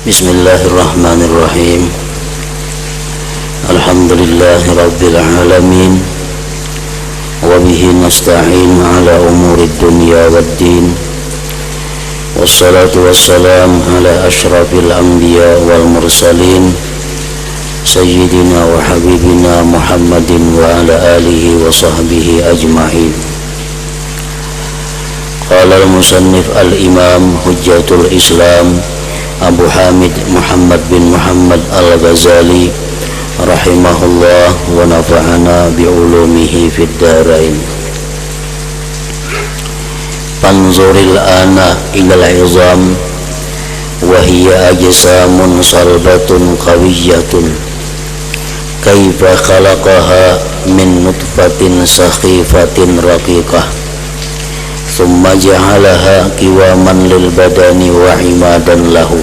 Bismillahirrahmanirrahim. Alhamdulillahi rabbil alamin. Wa bihi nasta'in ala umuri dunya waddin. Wassalatu wassalam ala ashrafil anbiya wal mursalin, sayyidina wa habibina Muhammadin wa ala alihi wa sahbihi ajma'in. Qala al-musannif al-imam hujjatul islam Abu Hamid Muhammad bin Muhammad Al-Ghazali rahimahullah wa nafa'ana bi'ulumihi fid darain. Panzuril ana ilal izam wa hiya ajsamun salbatun qawiyyatun kaifa khalaqaha min nutfatin sakhifatin raqiqah thumma ja'alaha qiwaman lil badani wa imadan lahu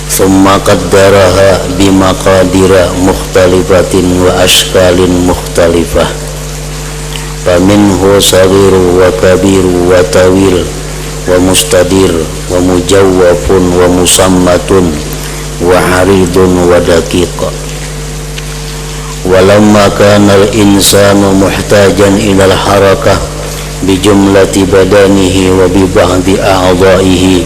thumma qaddaraha bimaqadira mukhtalifatin wa ashkalin mukhtalifah faminhu saghiru wa kabiru wa tawil wa mustadir wa mujawwafun wa musammatun wa haridun wa daqiq. Walamma kana al-insanu muhtajan ila al-harakah bijumlati badanihi wa bi ba'di a'dha'ihi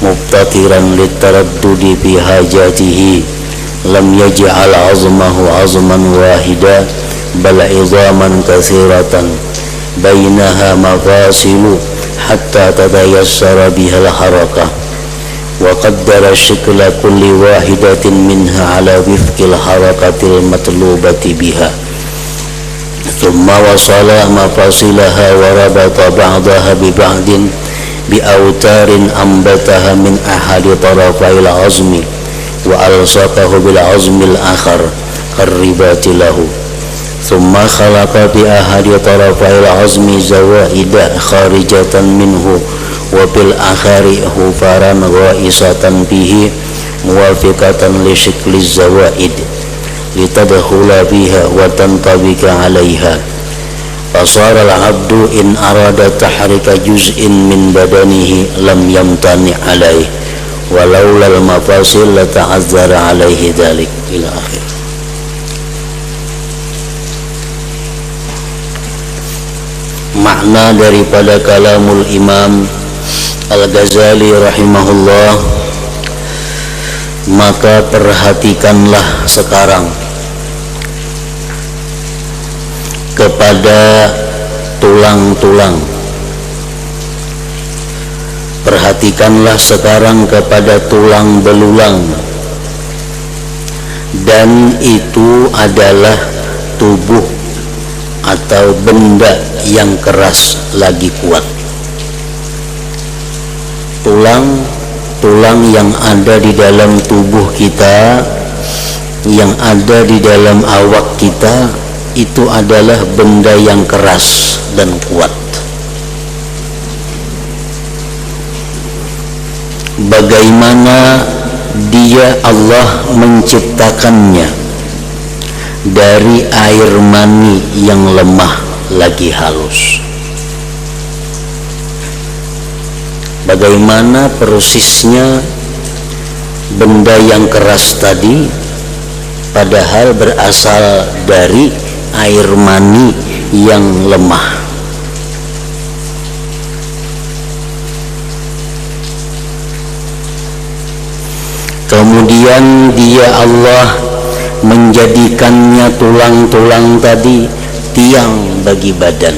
mubtatiran litaraddudi fi hajatihi lam yaj'al 'azmahu 'azman wahida bal 'idhaman katsiratan bainaha mafasilu hatta tatayassara biha al-harakah wa qaddara shikla kulli wahidatin minha 'ala wifqil harakatil matlubati biha ثم وصل مفاصلها وربط بعضها ببعض بأوتار أنبتها من أحد طرفي العظم وألصقه بالعظم الآخر كالرباط له ثم خلق بأحد طرفي العظم زوائد خارجة منه وبالآخر حفرا غائصة به موافقة لشكل الزوائد litadkhula biha wa tantabika 'alaiha fasara al-'abdu in arada tahrika juz'in min badanihi lam yamtani 'alaihi walau lal mafasil la ta'azzara 'alaihi dzalik ila akhir. Makna daripada kalamul Imam Al-Ghazali rahimahullah, maka perhatikanlah sekarang kepada tulang-tulang. Perhatikanlah sekarang kepada tulang belulang, dan itu adalah tubuh atau benda yang keras lagi kuat. Tulang yang ada di dalam tubuh kita, yang ada di dalam awak kita, itu adalah benda yang keras dan kuat. Bagaimana dia Allah menciptakannya dari air mani yang lemah lagi halus. Bagaimana persisnya benda yang keras tadi padahal berasal dari air mani yang lemah. Kemudian dia Allah menjadikannya tulang-tulang tadi tiang bagi badan.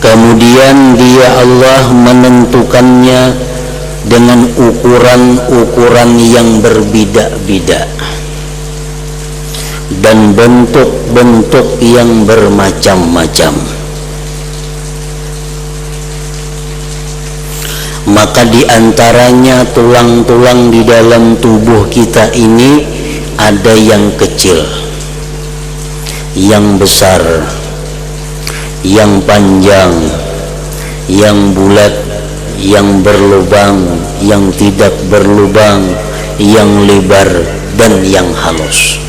Kemudian dia Allah menentukannya dengan ukuran-ukuran yang berbeda-beda dan bentuk-bentuk yang bermacam-macam. Maka di antaranya tulang-tulang di dalam tubuh kita ini ada yang kecil, yang besar, yang panjang, yang bulat, yang berlubang, yang tidak berlubang, yang lebar, dan yang halus.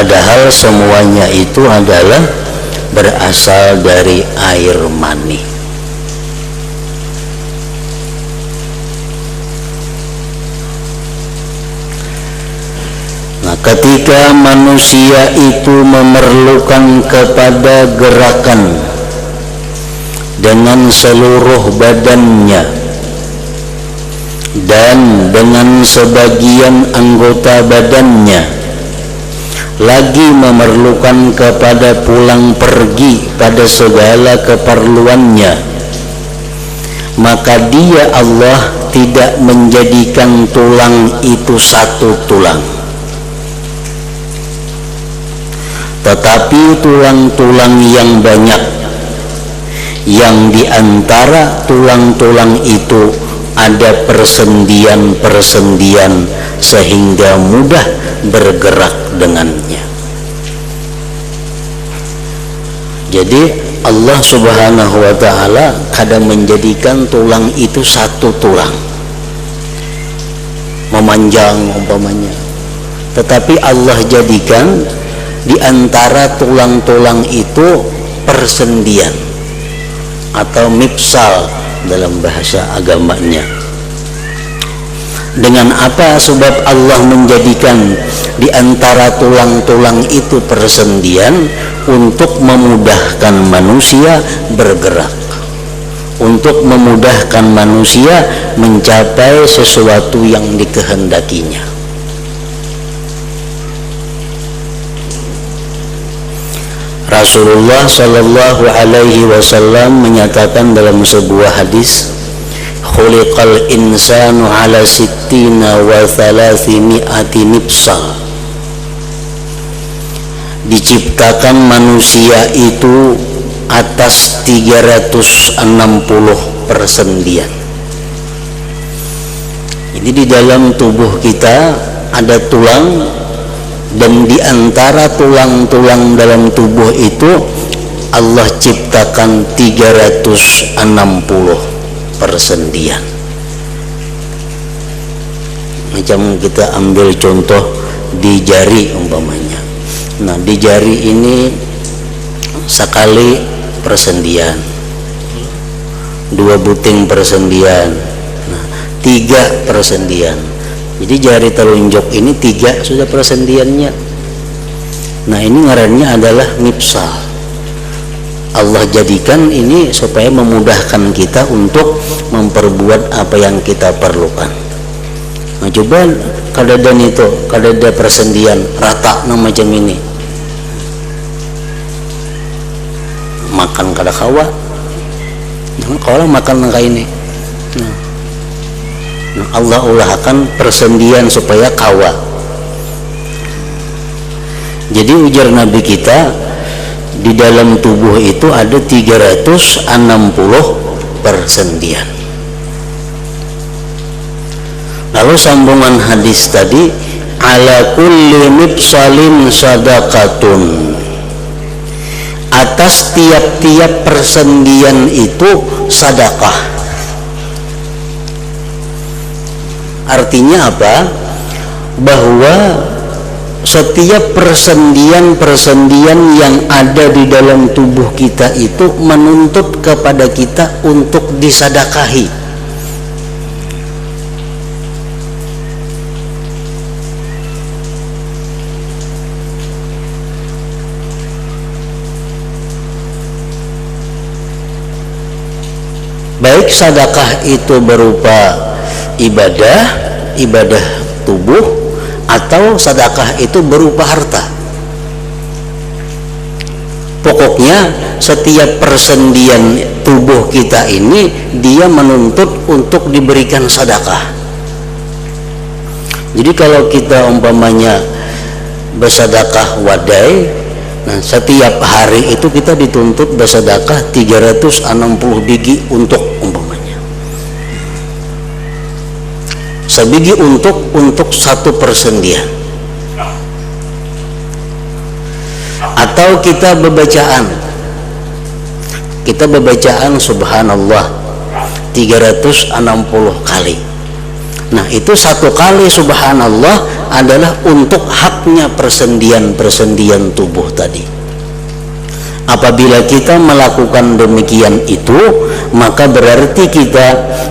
padahal semuanya itu adalah berasal dari air mani. Nah, ketika manusia itu memerlukan kepada gerakan dengan seluruh badannya dan dengan sebagian anggota badannya, lagi memerlukan kepada pulang pergi pada segala keperluannya, maka dia Allah tidak menjadikan tulang itu satu tulang, tetapi tulang-tulang yang banyak, yang diantara tulang-tulang itu ada persendian-persendian sehingga mudah bergerak dengannya. Jadi Allah Subhanahu wa ta'ala kadang menjadikan tulang itu satu tulang, memanjang umpamanya, tetapi Allah jadikan di antara tulang-tulang itu persendian atau mifsal dalam bahasa agamanya. Dengan apa sebab Allah menjadikan di antara tulang-tulang itu persendian? Untuk memudahkan manusia bergerak, untuk memudahkan manusia mencapai sesuatu yang dikehendakinya. Rasulullah Shallallahu Alaihi Wasallam menyatakan dalam sebuah hadis, khuliqal insanu ala sittina wa thalathimi'ati nifsal. Diciptakan manusia itu atas 360 persendian. Jadi di dalam tubuh kita ada tulang, dan di antara tulang-tulang dalam tubuh itu Allah ciptakan 360 persendian. Macam kita ambil contoh di jari umpamanya. Nah, di jari ini sekali persendian, 2 buting persendian, 3 persendian. Jadi jari telunjuk ini 3 sudah persendiannya. Nah, ini ngarannya adalah mifsal. Allah jadikan ini supaya memudahkan kita untuk memperbuat apa yang kita perlukan. Nah, coba kadadan itu, kadada persendian rata nah macam ini. Makan kada kawa. Nah, kalau makan kayak ini. Nah, Allah ulahkan persendian supaya kawa. Jadi ujar Nabi kita, di dalam tubuh itu ada 360 persendian. Lalu sambungan hadis tadi, ala kulli mifsalin sadaqatun. Atas tiap-tiap persendian itu sedekah. Artinya apa? Bahwa setiap persendian-persendian yang ada di dalam tubuh kita itu menuntut kepada kita untuk disedekahi. Baik sedekah itu berupa ibadah tubuh, atau sedekah itu berupa harta. Pokoknya setiap persendian tubuh kita ini dia menuntut untuk diberikan sedekah. Jadi kalau kita umpamanya bersedekah wadai, nah setiap hari itu kita dituntut bersedekah 360 biji untuk umpamanya. Sebiji untuk 1 persendian. Atau kita bebacaan subhanallah 360 kali. Nah, itu satu kali subhanallah adalah untuk haknya persendian tubuh tadi. Apabila kita melakukan demikian itu, maka berarti kita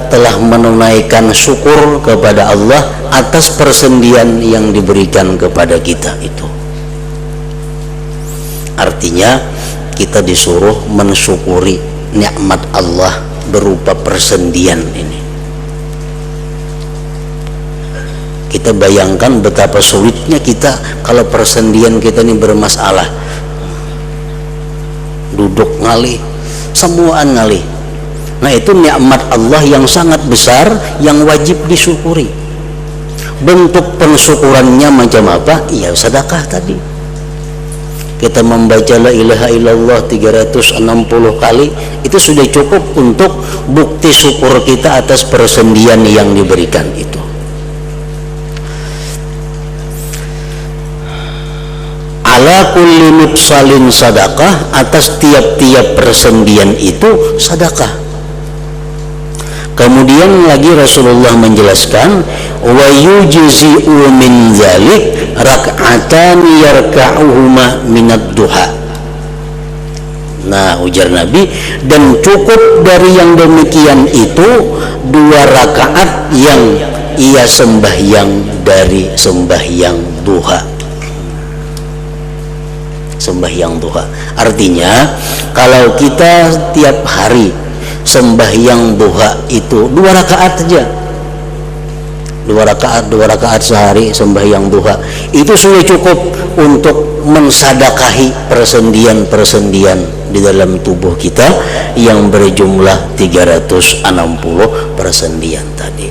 telah menunaikan syukur kepada Allah atas persendian yang diberikan kepada kita itu. Artinya kita disuruh mensyukuri nikmat Allah berupa persendian ini. Kita bayangkan betapa sulitnya kita kalau persendian kita ini bermasalah. Duduk ngalih, semuaan ngalih. Nah, itu nikmat Allah yang sangat besar yang wajib disyukuri. Bentuk pensyukurannya macam apa? Ya sedekah tadi. Kita membaca la ilaha illallah 360 kali, itu sudah cukup untuk bukti syukur kita atas persendian yang diberikan itu. Ala kulli mifsalin sadaqah, atas tiap-tiap persendian itu sedekah. Kemudian lagi Rasulullah menjelaskan, wa yujzi'u min zalik rak'atan yarka'uhuma minad duha. Nah, ujar Nabi, dan cukup dari yang demikian itu 2 rakaat yang ia sembahyang dari sembahyang duha. Sembahyang duha artinya kalau kita tiap hari sembahyang duha itu 2 rakaat saja, 2 rakaat sehari sembahyang duha, itu sudah cukup untuk mensadakahi persendian di dalam tubuh kita yang berjumlah 360 persendian tadi.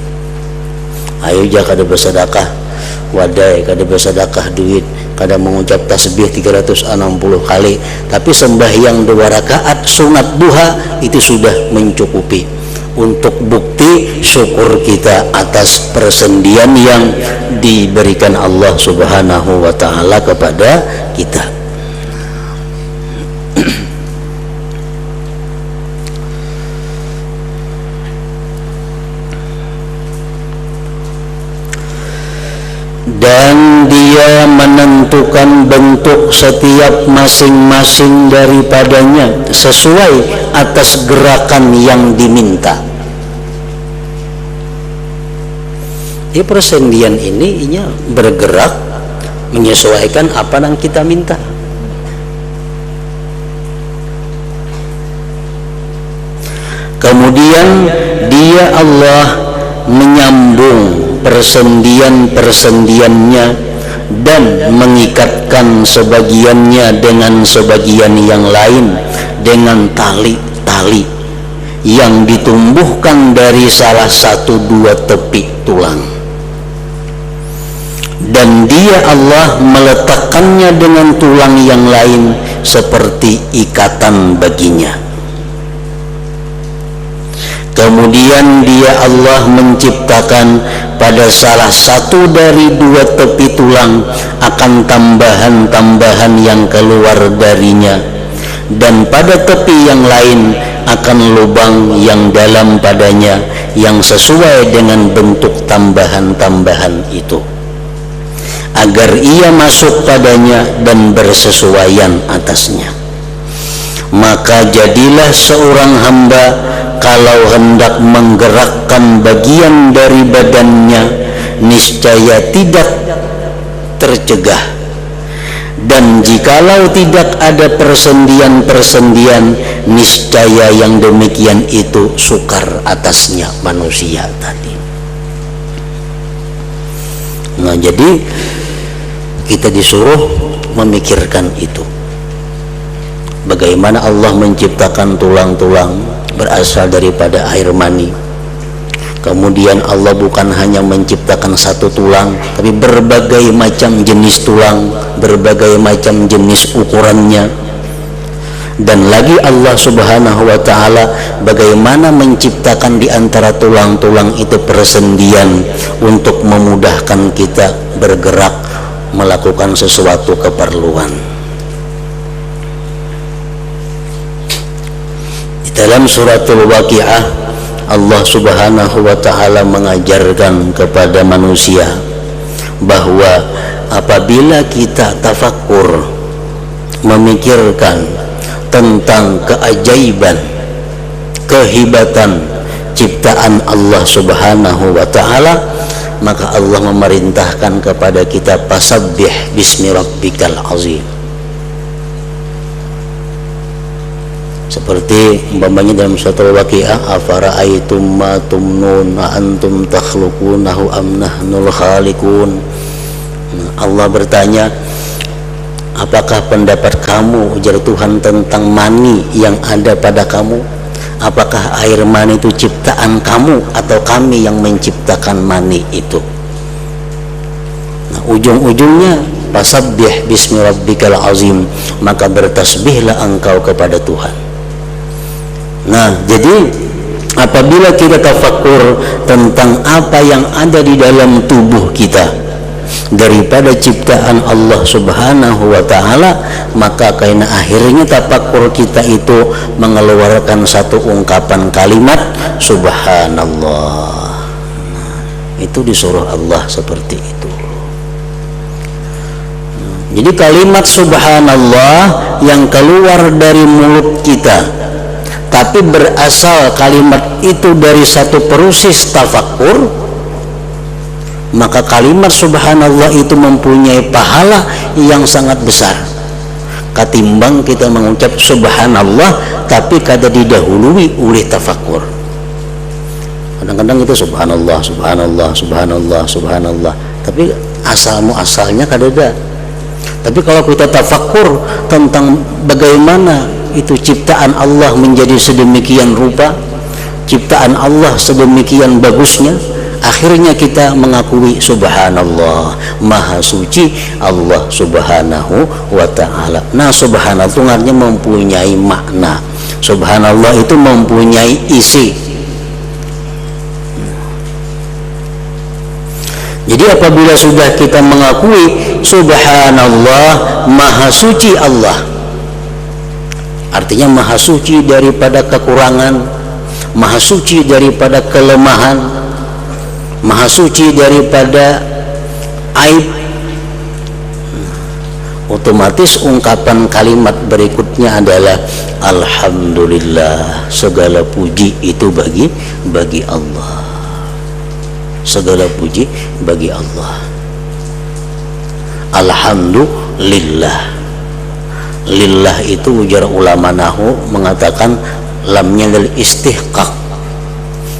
Ayo kada bersedekah wadai, kada bersedekah duit, kada mengucap tasbih 360 kali, tapi sembahyang 2 rakaat sunat duha itu sudah mencukupi untuk bukti syukur kita atas persendian yang diberikan Allah Subhanahu wa taala kepada kita. Dan dia menentukan bentuk setiap masing-masing daripadanya sesuai atas gerakan yang diminta. Di persendian ini bergerak menyesuaikan apa yang kita minta. Kemudian dia Allah menyambung persendian-persendiannya dan mengikatkan sebagiannya dengan sebagian yang lain dengan tali-tali yang ditumbuhkan dari salah 1-2 tepi tulang, dan dia Allah meletakkannya dengan tulang yang lain seperti ikatan baginya. Kemudian dia Allah menciptakan pada salah satu dari 2 tepi tulang akan tambahan-tambahan yang keluar darinya, dan pada tepi yang lain akan lubang yang dalam padanya yang sesuai dengan bentuk tambahan-tambahan itu, agar ia masuk padanya dan bersesuaian atasnya. Maka jadilah seorang hamba kalau hendak menggerakkan bagian dari badannya niscaya tidak tercegah, dan jikalau tidak ada persendian-persendian niscaya yang demikian itu sukar atasnya manusia tadi. Nah, jadi kita disuruh memikirkan itu, bagaimana Allah menciptakan tulang-tulang berasal daripada air mani. Kemudian Allah bukan hanya menciptakan 1 tulang, tapi berbagai macam jenis tulang, berbagai macam jenis ukurannya. Dan lagi Allah Subhanahu wa taala bagaimana menciptakan di antara tulang-tulang itu persendian untuk memudahkan kita bergerak melakukan sesuatu keperluan. Dalam suratul Waqiah Allah Subhanahu wa ta'ala mengajarkan kepada manusia bahwa apabila kita tafakkur, memikirkan tentang keajaiban, kehebatan ciptaan Allah Subhanahu wa ta'ala, maka Allah memerintahkan kepada kita fasabbih bismi rabbikal azim. Seperti umpamanya dalam surat Al-Waqiah, afara'aitum ma tumnun antum takhluqunahu am nahnul khaliqun. Allah bertanya, apakah pendapat kamu, ujar Tuhan, tentang mani yang ada pada kamu? Apakah air mani itu ciptaan kamu atau kami yang menciptakan mani itu? Nah, ujung-ujungnya fasabbih bismi rabbikal azim, maka bertasbihlah engkau kepada Tuhan. Nah, jadi apabila kita tafakkur tentang apa yang ada di dalam tubuh kita daripada ciptaan Allah Subhanahu wa ta'ala, maka karena akhirnya tafakkur kita itu mengeluarkan satu ungkapan kalimat subhanallah. Itu disuruh Allah seperti itu. Jadi kalimat subhanallah yang keluar dari mulut kita, tapi berasal kalimat itu dari satu proses tafakkur, maka kalimat subhanallah itu mempunyai pahala yang sangat besar ketimbang kita mengucap subhanallah tapi kada didahului oleh tafakkur. Kadang-kadang itu subhanallah, subhanallah, subhanallah, subhanallah, tapi asalnya kada ada. Tapi kalau kita tafakkur tentang bagaimana itu ciptaan Allah menjadi sedemikian rupa, ciptaan Allah sedemikian bagusnya, akhirnya kita mengakui subhanallah, maha suci Allah Subhanahu wa ta'ala. Nah, subhanallah itu artinya mempunyai makna, subhanallah itu mempunyai isi. Jadi apabila sudah kita mengakui subhanallah, maha suci Allah, artinya maha suci daripada kekurangan, maha suci daripada kelemahan, maha suci daripada aib, otomatis ungkapan kalimat berikutnya adalah alhamdulillah, segala puji itu bagi Allah. Segala puji bagi Allah. Alhamdulillah. Lillah itu ujar ulama nahu mengatakan lamnya lil istihqaq,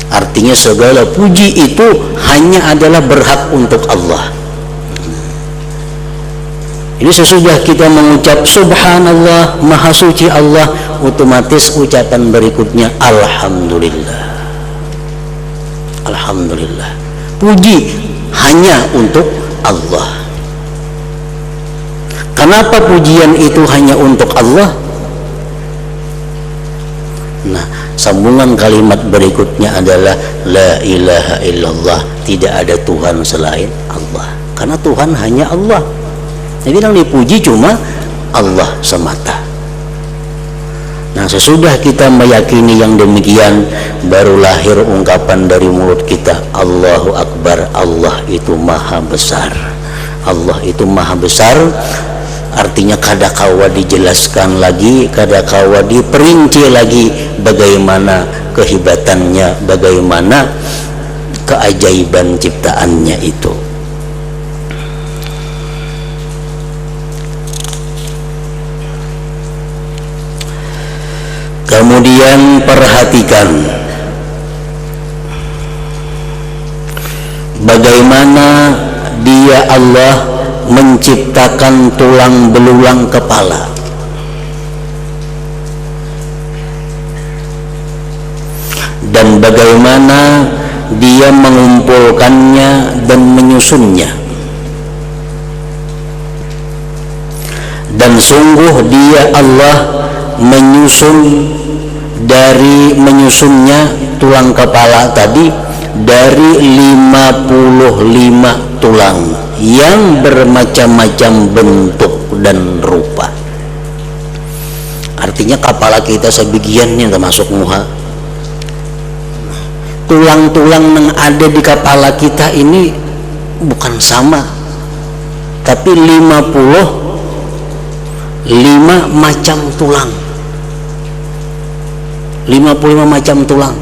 artinya segala puji itu hanya adalah berhak untuk Allah. Ini sesudah kita mengucap subhanallah, maha suci Allah, otomatis ucapan berikutnya alhamdulillah. Alhamdulillah, puji hanya untuk Allah. Kenapa pujian itu hanya untuk Allah? Nah, sambungan kalimat berikutnya adalah la ilaha illallah, tidak ada Tuhan selain Allah. Karena Tuhan hanya Allah. Jadi yang dipuji cuma Allah semata. Nah, sesudah kita meyakini yang demikian, baru lahir ungkapan dari mulut kita, Allahu Akbar, Allah itu maha besar. Allah itu maha besar. Artinya kadakawa dijelaskan lagi, kadakawa diperinci lagi bagaimana kehebatannya, bagaimana keajaiban ciptaannya itu. Kemudian perhatikan bagaimana Dia Allah menciptakan tulang belulang kepala. Dan bagaimana Dia mengumpulkannya dan menyusunnya. Dan sungguh Dia Allah menyusunnya tulang kepala tadi dari 55 tulang yang bermacam-macam bentuk dan rupa. Artinya kepala kita sebagiannya termasuk muha. tulang-tulang yang ada di kepala kita ini bukan sama, tapi 55 macam tulang. 55 macam tulang.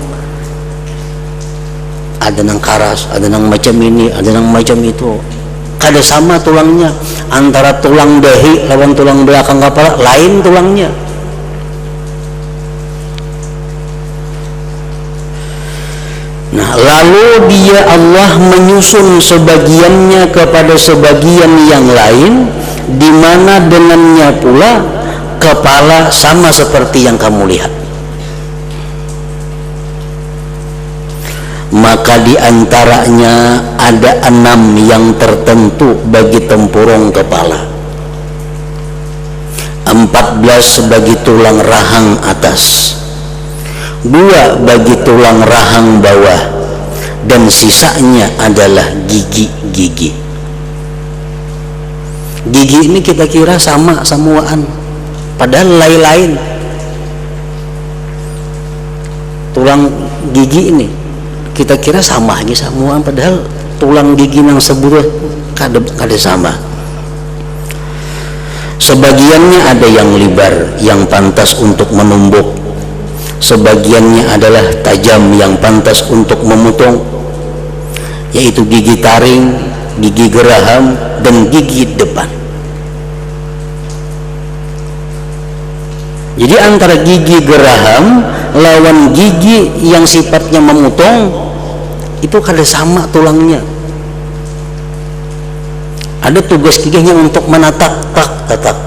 Ada yang karas, ada yang macam ini, ada yang macam itu. Kada sama tulangnya. Antara tulang dahi lawan tulang belakang kepala lain tulangnya. Nah, lalu dia Allah menyusun sebagiannya kepada sebagian yang lain, di mana dengannya pula kepala sama seperti yang kamu lihat. Maka di antaranya ada 6 yang tertentu bagi tempurung kepala, 14 bagi tulang rahang atas, 2 bagi tulang rahang bawah, dan sisanya adalah gigi-gigi. Gigi ini kita kira sama samuaan, padahal lain-lain. Tulang gigi ini kita kira sama aja samuaan, padahal tulang gigi yang sebut kada sama. Sebagiannya ada yang libar, yang pantas untuk menumbuk. Sebagiannya adalah tajam, yang pantas untuk memotong, yaitu gigi taring, gigi geraham, dan gigi depan. Jadi antara gigi geraham lawan gigi yang sifatnya memotong itu kada sama tulangnya. Ada tugas giginya untuk menatak tak,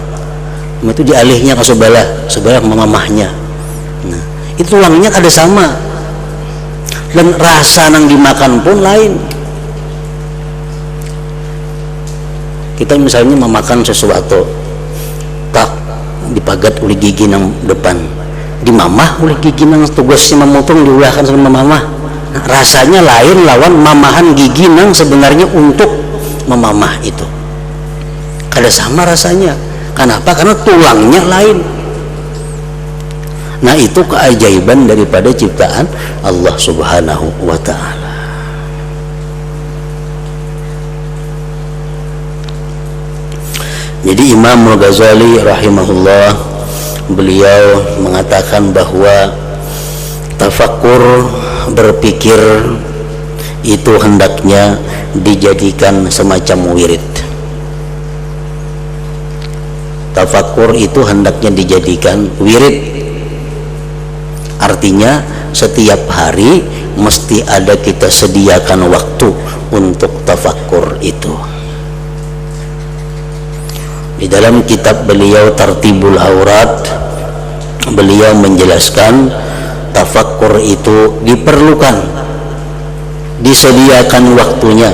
itu dialihnya ke sebelah mamahnya. Nah, itu tulangnya kada sama, dan rasa nang dimakan pun lain. Kita misalnya memakan sesuatu, tak dipagat oleh gigi nang depan, dimamah oleh gigi nang tugasnya memotong diulahkan sama mamah. Nah, rasanya lain lawan mamahan gigi nang sebenarnya untuk memamah itu. Kada sama rasanya. Kenapa? Karena tulangnya lain. Nah, itu keajaiban daripada ciptaan Allah Subhanahu wa ta'ala. Jadi Imam Al-Ghazali rahimahullah, beliau mengatakan bahwa tafakkur, berpikir itu hendaknya dijadikan semacam wirid. Tafakkur itu hendaknya dijadikan wirid, artinya setiap hari mesti ada kita sediakan waktu untuk tafakkur itu. Di dalam kitab beliau Tartibul Aurat, beliau menjelaskan tafakkur itu diperlukan, disediakan waktunya.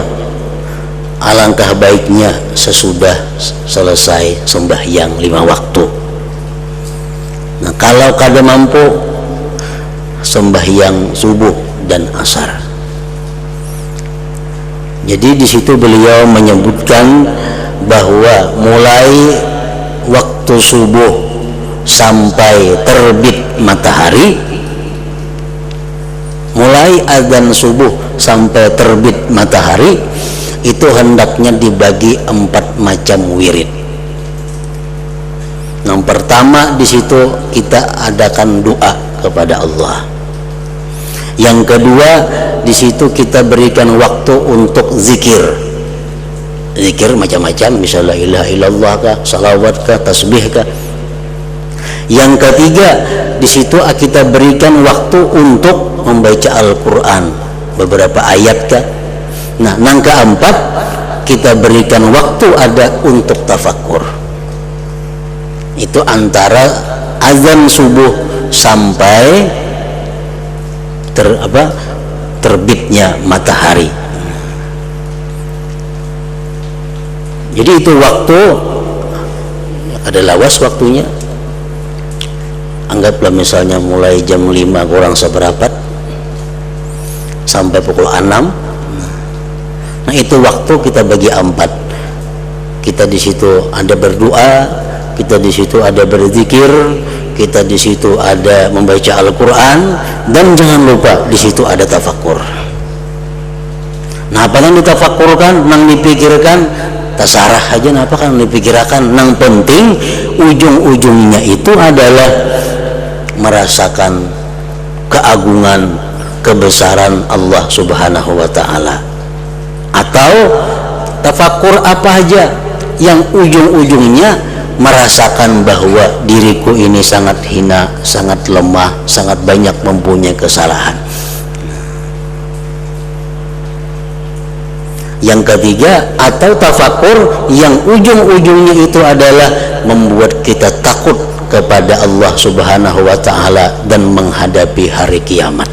Alangkah baiknya sesudah selesai sembahyang 5 waktu. Nah, kalau kada mampu, sembahyang subuh dan asar. Jadi di situ beliau menyebutkan bahwa mulai waktu subuh sampai terbit matahari, mulai azan subuh sampai terbit matahari, itu hendaknya dibagi 4 macam wirid. Yang pertama di situ kita adakan doa kepada Allah. Yang kedua di situ kita berikan waktu untuk zikir. Zikir macam-macam, misalnya la ilaha illallah kah, salawat kah, tasbih kah. Yang ketiga di situ kita berikan waktu untuk membaca Al-Quran, beberapa ayat kah. Nah, yang keempat kita berikan waktu ada untuk tafakkur. Itu antara azan subuh sampai terbitnya matahari. Jadi itu waktu ada lawas waktunya. Anggaplah misalnya mulai jam 5 kurang seperempat sampai pukul 6. Nah, itu waktu kita bagi 4. Kita di situ ada berdoa, kita di situ ada berzikir, kita di situ ada membaca Al-Quran, dan jangan lupa di situ ada tafakur. Nah, apa yang ditafakurkan, nang dipikirkan, tasarah aja apa kan dipikirkan, nang penting ujung-ujungnya itu adalah merasakan keagungan, kebesaran Allah Subhanahu wa ta'ala. Atau tafakur apa aja yang ujung-ujungnya merasakan bahwa diriku ini sangat hina, sangat lemah, sangat banyak mempunyai kesalahan. Yang ketiga, atau tafakur yang ujung-ujungnya itu adalah membuat kita takut kepada Allah Subhanahu wa ta'ala dan menghadapi hari kiamat.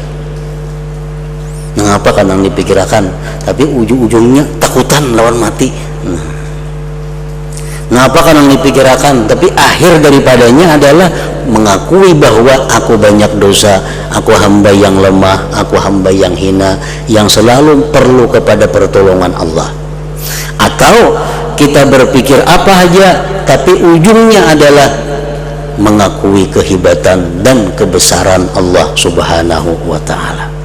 Mengapa kan yang dipikirkan, tapi ujung-ujungnya takutan lawan mati. Mengapa kan yang dipikirkan, tapi akhir daripadanya adalah mengakui bahwa aku banyak dosa, aku hamba yang lemah, aku hamba yang hina, yang selalu perlu kepada pertolongan Allah. Atau kita berpikir apa aja, tapi ujungnya adalah mengakui kehebatan dan kebesaran Allah Subhanahu wa ta'ala.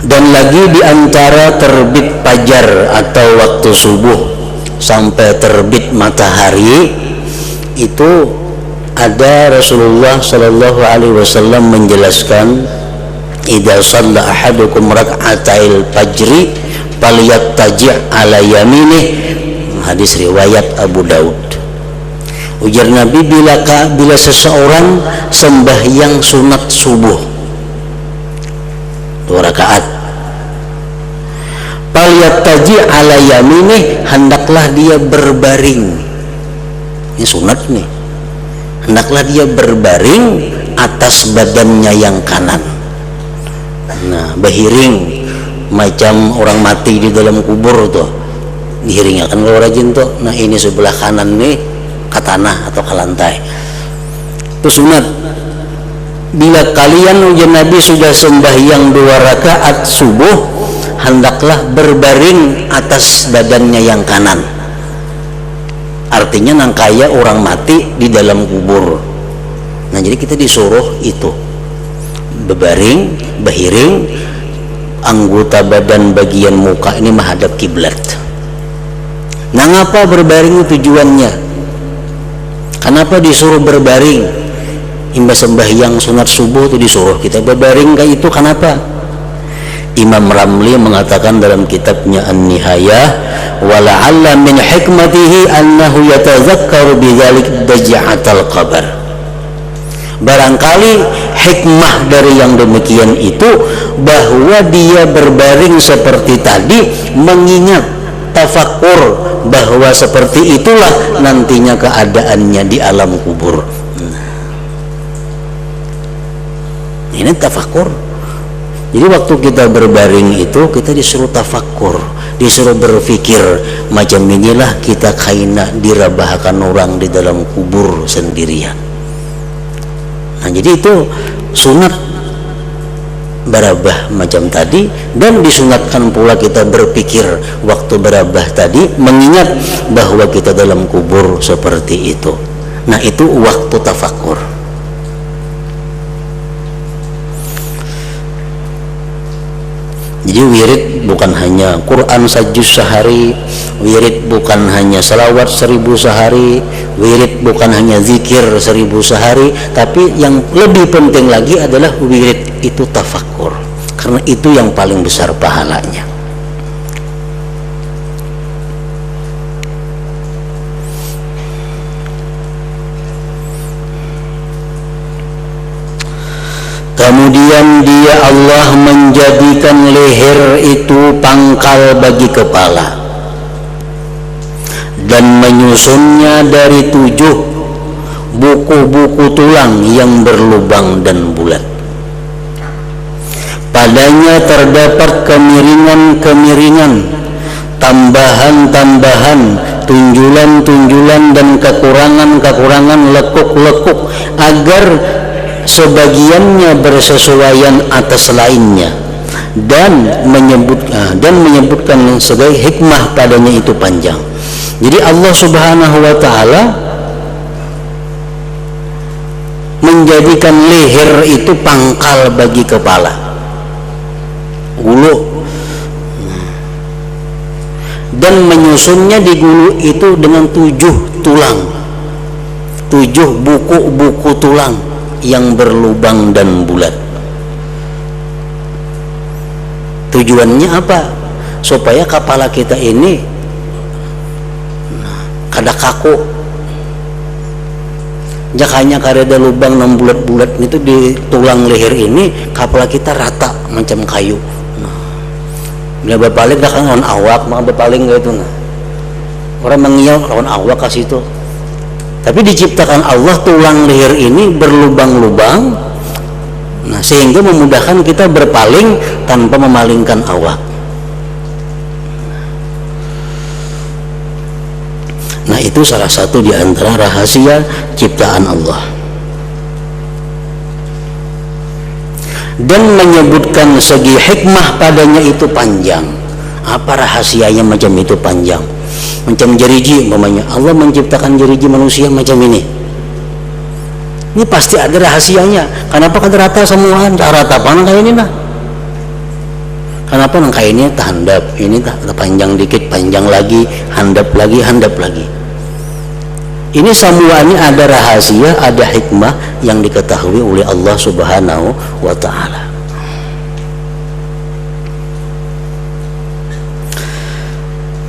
Dan lagi diantara terbit fajar atau waktu subuh sampai terbit matahari itu ada Rasulullah Shallallahu Alaihi Wasallam menjelaskan, idza shalla ahadukum rak'atail fajri falyattaji' ala yaminih, hadis riwayat Abu Daud. Ujar Nabi, bila seseorang sembahyang sunat subuh 2 rakaat, falyattaji' ala yaminih, hendaklah dia berbaring. Ini sunat nih. Hendaklah dia berbaring atas badannya yang kanan. Nah, berhiring macam orang mati di dalam kubur tuh. Dihiringnya kan kalau rajin tuh. Nah, ini sebelah kanan nih ke tanah atau ke lantai. Itu sunat. Bila kalian, ujar Nabi, sudah sembahyang 2 rakaat subuh, hendaklah berbaring atas badannya yang kanan. Artinya nang kaya orang mati di dalam kubur. Nah, jadi kita disuruh itu berbaring, berhiring, anggota badan bagian muka ini menghadap kiblat. Nah, ngapa berbaring tujuannya? Kenapa disuruh berbaring? Imbas sembahyang sunat subuh itu disuruh kita berbaring kayak itu, kenapa? Imam Ramli mengatakan dalam kitabnya An-Nihayah, wala'alla min hikmatihi annahu yatazakkaru bidzalik daj'atal qabr. Barangkali hikmah dari yang demikian itu bahwa dia berbaring seperti tadi mengingat, tafakur bahwa seperti itulah nantinya keadaannya di alam kubur. Ini tafakur. Jadi waktu kita berbaring itu kita disuruh tafakur, disuruh berpikir, macam inilah kita kaina dirabahkan orang di dalam kubur sendirian. Nah, jadi itu sunat berabah macam tadi, dan disunatkan pula kita berpikir waktu berabah tadi mengingat bahwa kita dalam kubur seperti itu. Nah, itu waktu tafakur. Jadi wirid bukan hanya Quran sajus sehari, wirid bukan hanya salawat 1000 sehari, wirid bukan hanya zikir 1000 sehari, tapi yang lebih penting lagi adalah wirid itu tafakur, karena itu yang paling besar pahalanya. Kemudian dia Allah menjadikan leher itu pangkal bagi kepala, dan menyusunnya dari 7 buku-buku tulang yang berlubang dan bulat. Padanya terdapat kemiringan-kemiringan, tambahan-tambahan, tunjulan-tunjulan dan kekurangan-kekurangan, lekuk-lekuk, agar sebagiannya bersesuaian atas lainnya, dan menyebutkan sebagai hikmah padanya itu panjang. Jadi Allah Subhanahu wa taala menjadikan leher itu pangkal bagi kepala, gulu, dan menyusunnya di gulu itu dengan 7 tulang, 7 buku-buku tulang yang berlubang dan bulat. Tujuannya apa? Supaya kepala kita ini kada kaku. Jakanya kareda lubang 6 bulat-bulat itu di tulang leher ini, kepala kita rata macam kayu. Bila berpaling dah kan lawan awak, maka berpaling gitu nah. Orang mengiau lawan awak kasih itu. Tapi diciptakan Allah tulang leher ini berlubang-lubang, nah sehingga memudahkan kita berpaling tanpa memalingkan awak. Nah itu salah satu di antara rahasia ciptaan Allah. Dan menyebutkan segi hikmah padanya itu panjang. Apa rahasianya macam itu panjang? Macam jeriji umpamanya, Allah menciptakan jeriji manusia macam ini. Ini pasti ada rahasianya. Kenapa kan rata semua? Rata apa kayak ini nah? Kenapa nang kayak ini tak handap, ini tak panjang dikit, panjang lagi, handap lagi, handap lagi. Ini semuanya ada rahasia, ada hikmah yang diketahui oleh Allah Subhanahu wa taala.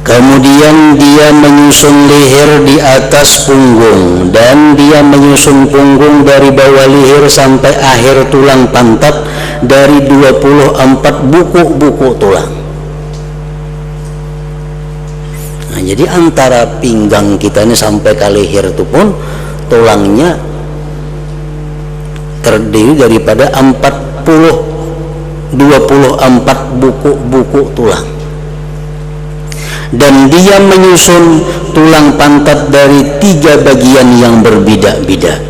Kemudian dia menyusun leher di atas punggung, dan dia menyusun punggung dari bawah leher sampai akhir tulang pantat dari 24 buku-buku tulang. Nah, jadi antara pinggang kita ini sampai ke leher itu pun tulangnya terdiri daripada 24 buku-buku tulang. Dan dia menyusun tulang pantat dari 3 bagian yang berbeda-beda,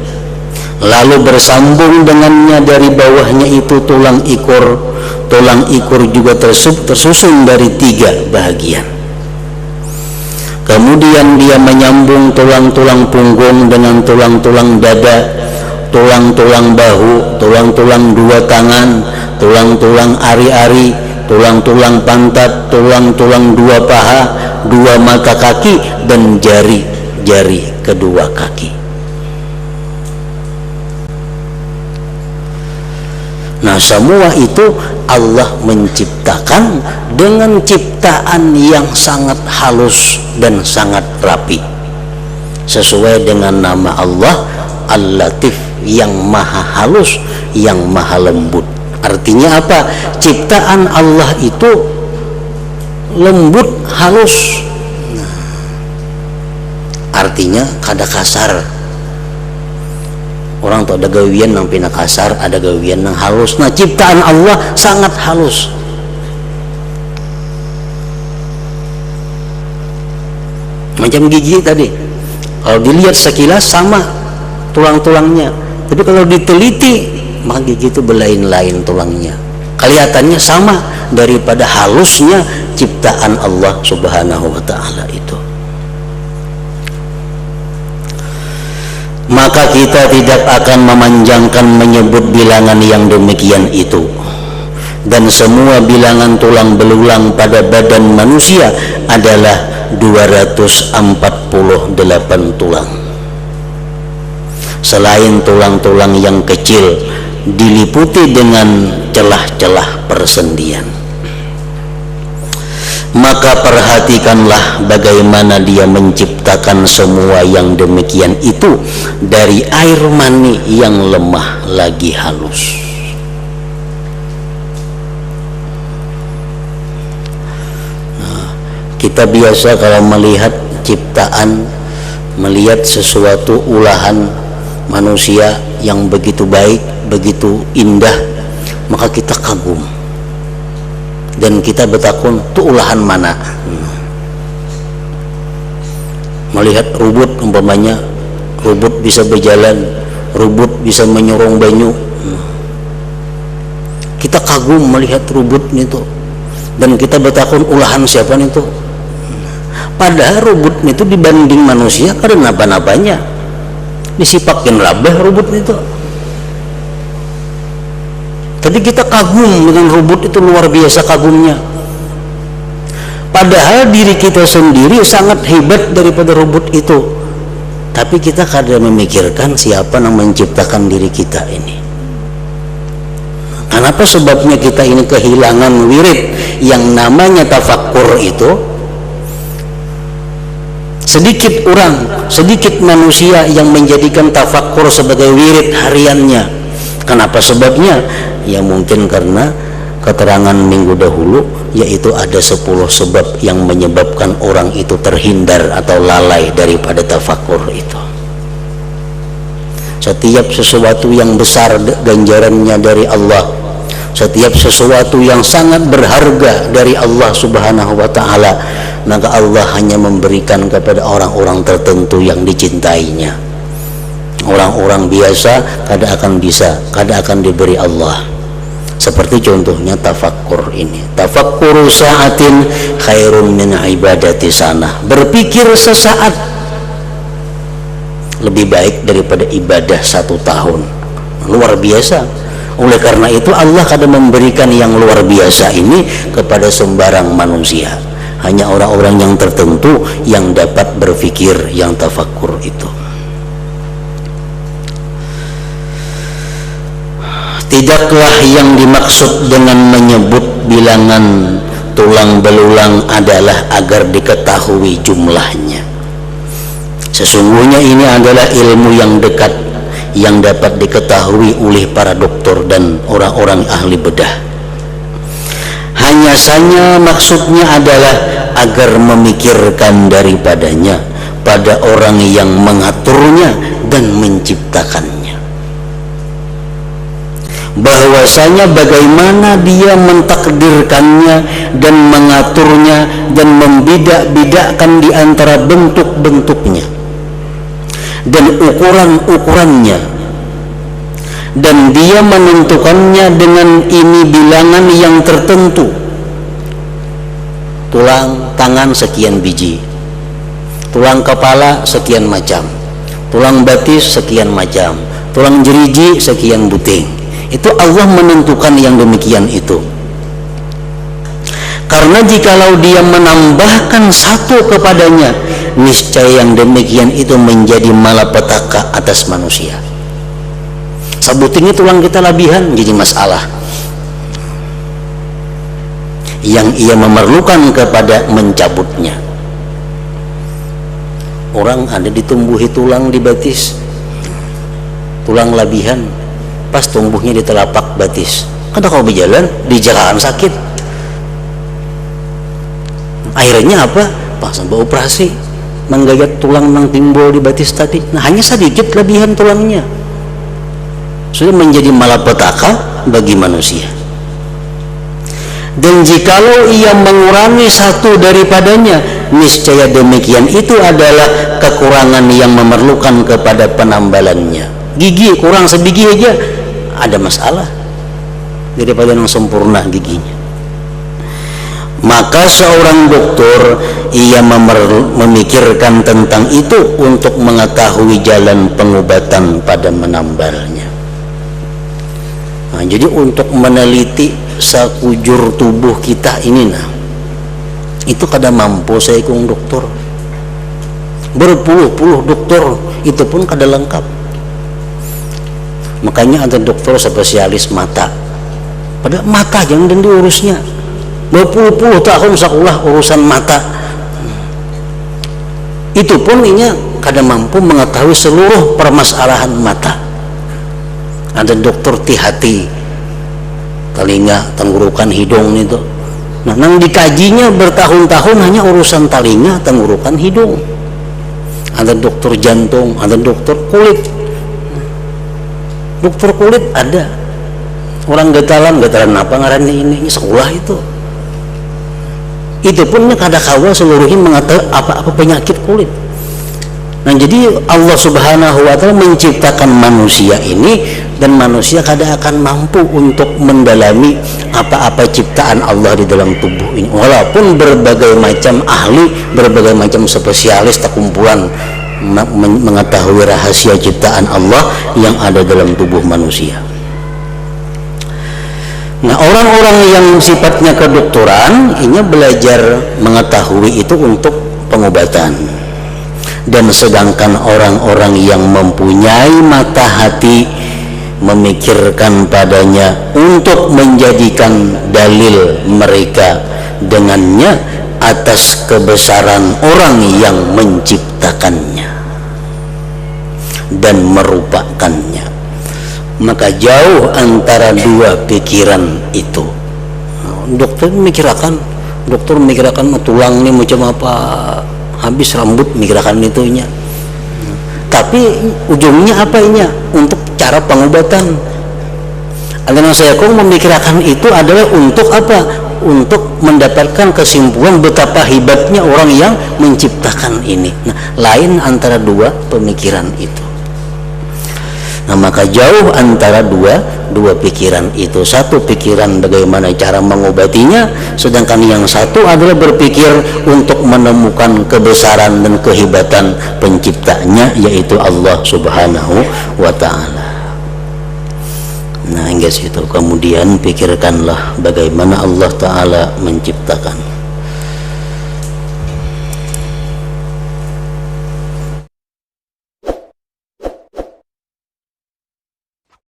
lalu bersambung dengannya dari bawahnya itu tulang ikur. Tulang ikur juga tersusun dari 3 bagian. Kemudian dia menyambung tulang-tulang punggung dengan tulang-tulang dada, tulang-tulang bahu, tulang-tulang 2 tangan, tulang-tulang ari-ari, tulang-tulang pantat, tulang-tulang 2 paha, 2 mata kaki, dan jari-jari kedua kaki. Nah semua itu Allah menciptakan dengan ciptaan yang sangat halus dan sangat rapi, sesuai dengan nama Allah Al-Latif, yang maha halus, yang maha lembut. Artinya apa? Ciptaan Allah itu lembut, halus. Nah, artinya kada kasar. Orang tuh ada gawian yang pina kasar, ada gawian yang halus. Nah ciptaan Allah sangat halus. Macam gigi tadi, kalau dilihat sekilas sama tulang-tulangnya, tapi kalau diteliti maka gigi itu berlain-lain tulangnya. Kelihatannya sama daripada halusnya ciptaan Allah Subhanahu wa taala itu. Maka kita tidak akan memanjangkan menyebut bilangan yang demikian itu. Dan semua bilangan tulang belulang pada badan manusia adalah 248 tulang. Selain tulang-tulang yang kecil diliputi dengan celah-celah persendian. Maka perhatikanlah bagaimana dia menciptakan semua yang demikian itu dari air mani yang lemah lagi halus. Nah, kita biasa kalau melihat ciptaan, melihat sesuatu ulahan manusia yang begitu baik, begitu indah, maka kita kagum dan kita bertakun, itu ulahan mana? Melihat rubut umpamanya, rubut bisa berjalan, rubut bisa menyorong banyu, kita kagum melihat rubut itu, dan kita bertakun ulahan siapa itu. Padahal rubut itu dibanding manusia karena apa-apanya disipakin rabah rubut itu. Tapi kita kagum dengan rubut itu, luar biasa kagumnya. Padahal diri kita sendiri sangat hebat daripada rubut itu. Tapi kita kadang memikirkan siapa yang menciptakan diri kita ini. Kenapa sebabnya kita ini kehilangan wirid yang namanya tafakkur itu? Sedikit orang, sedikit manusia yang menjadikan tafakkur sebagai wirid hariannya. Kenapa sebabnya? Ya mungkin karena keterangan minggu dahulu, yaitu ada 10 sebab yang menyebabkan orang itu terhindar atau lalai daripada tafakkur itu. Setiap sesuatu yang besar ganjarannya dari Allah, setiap sesuatu yang sangat berharga dari Allah Subhanahu wa ta'ala, maka Allah hanya memberikan kepada orang-orang tertentu yang dicintainya. Orang-orang biasa kada akan bisa, kada akan diberi Allah. Seperti contohnya tafakkur ini. Tafakkuru sa'atin khairun min ibadati sanah. Berpikir sesaat lebih baik daripada ibadah 1 tahun. Luar biasa. Oleh karena itu Allah kadang memberikan yang luar biasa ini kepada sembarang manusia. Hanya orang-orang yang tertentu yang dapat berpikir yang tafakkur itu. Tidaklah yang dimaksud dengan menyebut bilangan tulang belulang adalah agar diketahui jumlahnya. Sesungguhnya ini adalah ilmu yang dekat yang dapat diketahui oleh para dokter dan orang-orang ahli bedah. Hanya saja maksudnya adalah agar memikirkan daripadanya pada orang yang mengaturnya dan menciptakannya, bahwasanya bagaimana dia mentakdirkannya dan mengaturnya dan membedak-bedakkan di antara bentuk-bentuknya dan ukuran-ukurannya, dan dia menentukannya dengan ini bilangan yang tertentu. Tulang tangan sekian biji, tulang kepala sekian macam, tulang betis sekian macam, tulang jeriji sekian buting. Itu Allah menentukan yang demikian itu. Karena jikalau dia menambahkan satu kepadanya, niscaya yang demikian itu menjadi malapetaka atas manusia. Sabutingnya tulang kita labihan jadi masalah. Yang ia memerlukan kepada mencabutnya. Orang ada ditumbuhi tulang di betis, tulang labihan, pas tumbuhnya di telapak betis, kada kau berjalan di jalan sakit. Akhirnya apa? Pas sampai operasi menggayat tulang yang timbul di betis tadi. Nah hanya sedikit lebihan tulangnya sudah menjadi malapetaka bagi manusia. Dan jikalau ia mengurangi satu daripadanya, niscaya demikian itu adalah kekurangan yang memerlukan kepada penambalannya. Gigi kurang sebiji aja ada masalah daripada yang sempurna giginya. Maka seorang dokter ia memikirkan tentang itu untuk mengetahui jalan pengobatan pada menambalnya. Nah, jadi untuk meneliti sekujur tubuh kita ini, nah itu kada mampu saya kong dokter. Berpuluh-puluh dokter itu pun kada lengkap. Makanya ada dokter spesialis mata. Pada mata jangan dan diurusnya. Berpuluh-puluh tahun sekolah urusan mata. Itu pun ini kada mampu mengetahui seluruh permasalahan mata. Ada dokter hati, telinga, tenggorokan, hidung itu. Nah, nang dikajinya bertahun-tahun hanya urusan telinga, tenggorokan, hidung. Ada dokter jantung, ada dokter kulit. Dokter kulit ada. Orang getaran apa ngarannya ini sekolah itu. Itu pun kada kawa seluruhnya mengetahui apa-apa penyakit kulit. Nah, jadi Allah Subhanahu wa Ta'ala menciptakan manusia ini, dan manusia kadang akan mampu untuk mendalami apa-apa ciptaan Allah di dalam tubuh ini, walaupun berbagai macam ahli, berbagai macam spesialis terkumpulan mengetahui rahasia ciptaan Allah yang ada dalam tubuh manusia. Nah, orang-orang yang sifatnya kedokteran ini belajar mengetahui itu untuk pengobatan, dan sedangkan orang-orang yang mempunyai mata hati memikirkan padanya untuk menjadikan dalil mereka dengannya atas kebesaran orang yang menciptakannya dan merupakannya. Maka jauh antara dua pikiran itu. Dokter memikirkan tulang ini macam apa, habis rambut mikirkan itunya, tapi ujungnya apa ini? Untuk cara pengobatan. Al-Imam Syafi'i memikirkan itu adalah untuk apa? Untuk mendapatkan kesimpulan betapa hebatnya orang yang menciptakan ini. Nah, lain antara dua pemikiran itu. Nah, maka jauh antara dua pikiran itu. Satu pikiran bagaimana cara mengobatinya, sedangkan yang satu adalah berpikir untuk menemukan kebesaran dan kehebatan penciptanya, yaitu Allah Subhanahu wa Ta'ala. Nah, hingga situ kemudian pikirkanlah bagaimana Allah Ta'ala menciptakan.